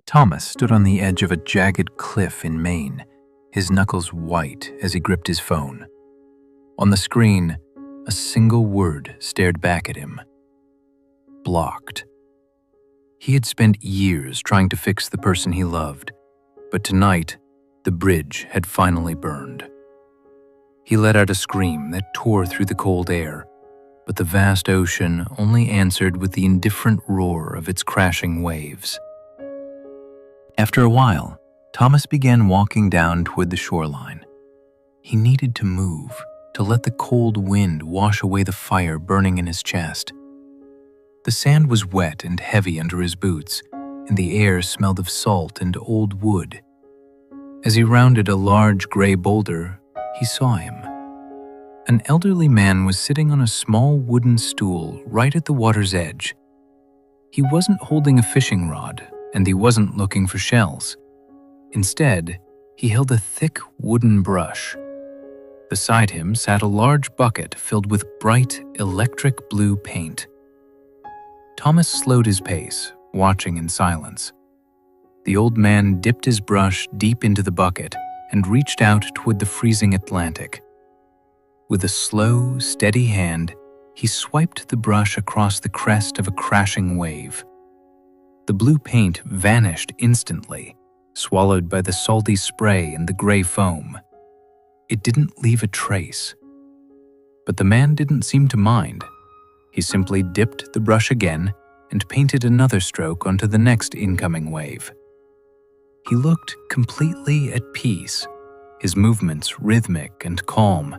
Thomas stood on the edge of a jagged cliff in Maine, his knuckles white as he gripped his phone. On the screen, a single word stared back at him. Blocked. He had spent years trying to fix the person he loved, but tonight, the bridge had finally burned. He let out a scream that tore through the cold air, but the vast ocean only answered with the indifferent roar of its crashing waves. After a while, Thomas began walking down toward the shoreline. He needed to move, to let the cold wind wash away the fire burning in his chest. The sand was wet and heavy under his boots, and the air smelled of salt and old wood. As he rounded a large gray boulder, he saw him. An elderly man was sitting on a small wooden stool right at the water's edge. He wasn't holding a fishing rod, and he wasn't looking for shells. Instead, he held a thick wooden brush. Beside him sat a large bucket filled with bright, electric blue paint. Thomas slowed his pace, watching in silence. The old man dipped his brush deep into the bucket and reached out toward the freezing Atlantic. With a slow, steady hand, he swiped the brush across the crest of a crashing wave. The blue paint vanished instantly, swallowed by the salty spray and the gray foam. It didn't leave a trace. But the man didn't seem to mind. He simply dipped the brush again and painted another stroke onto the next incoming wave. He looked completely at peace, his movements rhythmic and calm,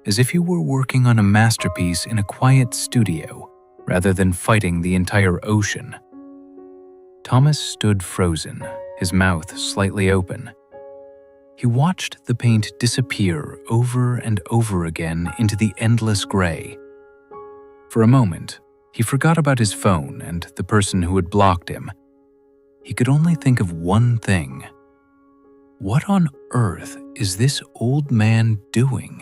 as if he were working on a masterpiece in a quiet studio rather than fighting the entire ocean. Thomas stood frozen, his mouth slightly open. He watched the paint disappear over and over again into the endless gray. For a moment, he forgot about his phone and the person who had blocked him. He could only think of one thing. What on earth is this old man doing?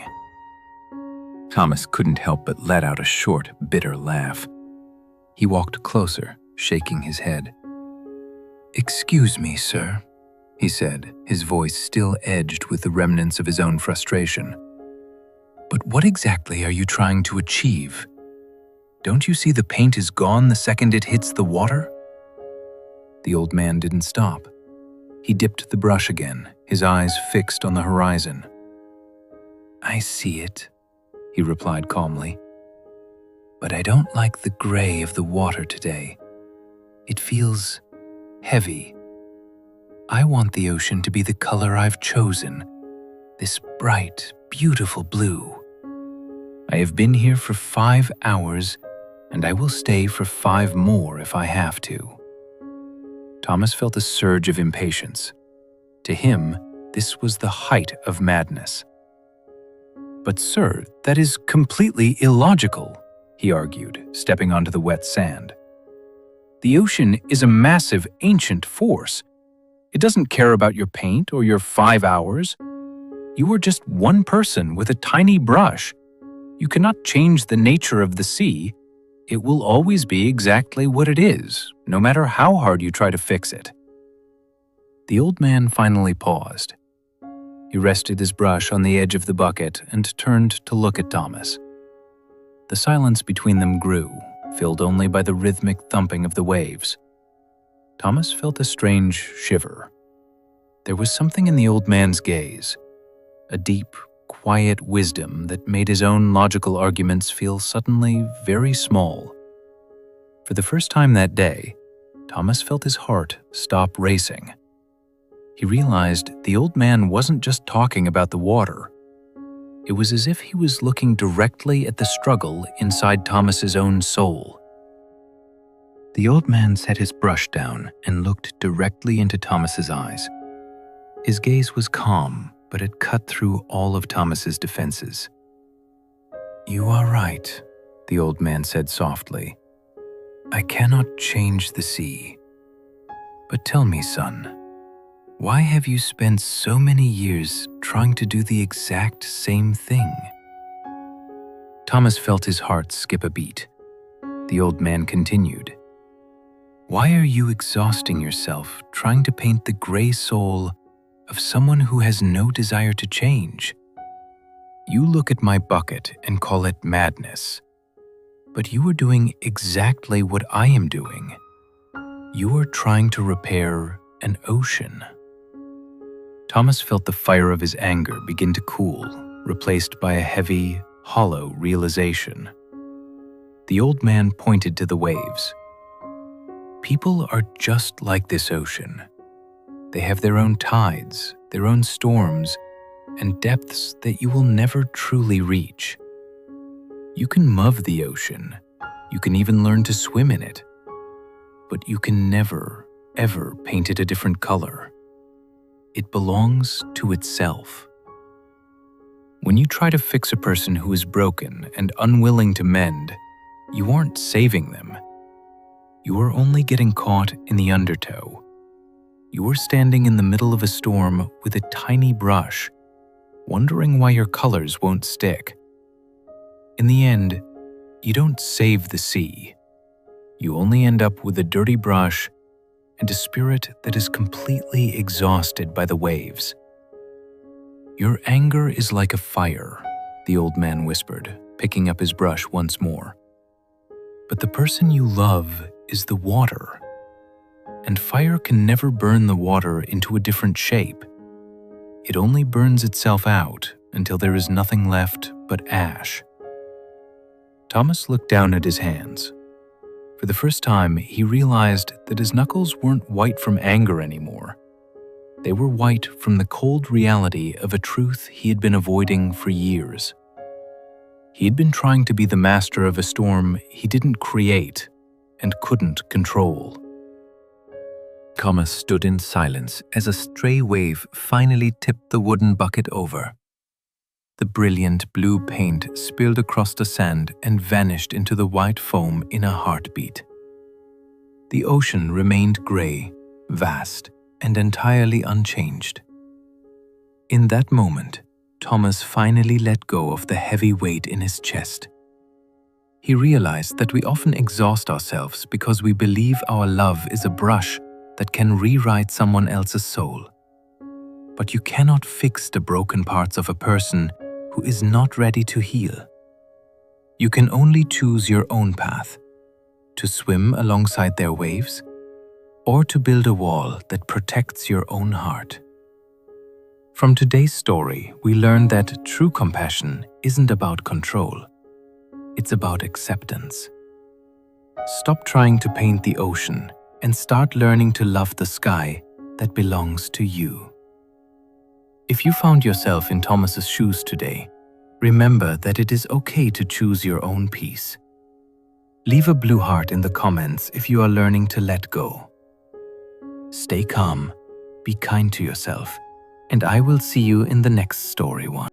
Thomas couldn't help but let out a short, bitter laugh. He walked closer, shaking his head. "Excuse me, sir," he said, his voice still edged with the remnants of his own frustration. "But what exactly are you trying to achieve? Don't you see the paint is gone the second it hits the water?" The old man didn't stop. He dipped the brush again, his eyes fixed on the horizon. "I see it," he replied calmly. "But I don't like the gray of the water today. It feels heavy. I want the ocean to be the color I've chosen, this bright, beautiful blue. I have been here for 5 hours, and I will stay for 5 more if I have to." Thomas felt a surge of impatience. To him, this was the height of madness. "But sir, that is completely illogical," he argued, stepping onto the wet sand. "The ocean is a massive, ancient force. It doesn't care about your paint or your 5 hours. You are just one person with a tiny brush. You cannot change the nature of the sea. It will always be exactly what it is, no matter how hard you try to fix it." The old man finally paused. He rested his brush on the edge of the bucket and turned to look at Thomas. The silence between them grew, filled only by the rhythmic thumping of the waves. Thomas felt a strange shiver. There was something in the old man's gaze, a deep, quiet wisdom that made his own logical arguments feel suddenly very small. For the first time that day, Thomas felt his heart stop racing. He realized the old man wasn't just talking about the water. It was as if he was looking directly at the struggle inside Thomas's own soul. The old man set his brush down and looked directly into Thomas's eyes. His gaze was calm, but it cut through all of Thomas's defenses. "You are right," the old man said softly. "I cannot change the sea. But tell me, son, why have you spent so many years trying to do the exact same thing?" Thomas felt his heart skip a beat. The old man continued. Why are you exhausting yourself trying to paint the gray soul of someone who has no desire to change? You look at my bucket and call it madness, but you are doing exactly what I am doing. You are trying to repair an ocean. Thomas felt the fire of his anger begin to cool, replaced by a heavy, hollow realization. The old man pointed to the waves. People are just like this ocean. They have their own tides, their own storms, and depths that you will never truly reach. You can love the ocean. You can even learn to swim in it. But you can never, ever paint it a different color. It belongs to itself. When you try to fix a person who is broken and unwilling to mend, you aren't saving them. You are only getting caught in the undertow. You are standing in the middle of a storm with a tiny brush, wondering why your colors won't stick. In the end, you don't save the sea. You only end up with a dirty brush and a spirit that is completely exhausted by the waves. Your anger is like a fire, the old man whispered, picking up his brush once more. But the person you love is the water, and fire can never burn the water into a different shape. It only burns itself out until there is nothing left but ash. Thomas looked down at his hands. For the first time, he realized that his knuckles weren't white from anger anymore. They were white from the cold reality of a truth he had been avoiding for years. He had been trying to be the master of a storm he didn't create and couldn't control. Thomas stood in silence as a stray wave finally tipped the wooden bucket over. The brilliant blue paint spilled across the sand and vanished into the white foam in a heartbeat. The ocean remained gray, vast, and entirely unchanged. In that moment, Thomas finally let go of the heavy weight in his chest. He realized that we often exhaust ourselves because we believe our love is a brush that can rewrite someone else's soul. But you cannot fix the broken parts of a person who is not ready to heal. You can only choose your own path, to swim alongside their waves, or to build a wall that protects your own heart. From today's story, we learn that true compassion isn't about control. It's about acceptance. Stop trying to paint the ocean and start learning to love the sky that belongs to you. If you found yourself in Thomas's shoes today, remember that it is okay to choose your own peace. Leave a blue heart in the comments if you are learning to let go. Stay calm, be kind to yourself, and I will see you in the next story one.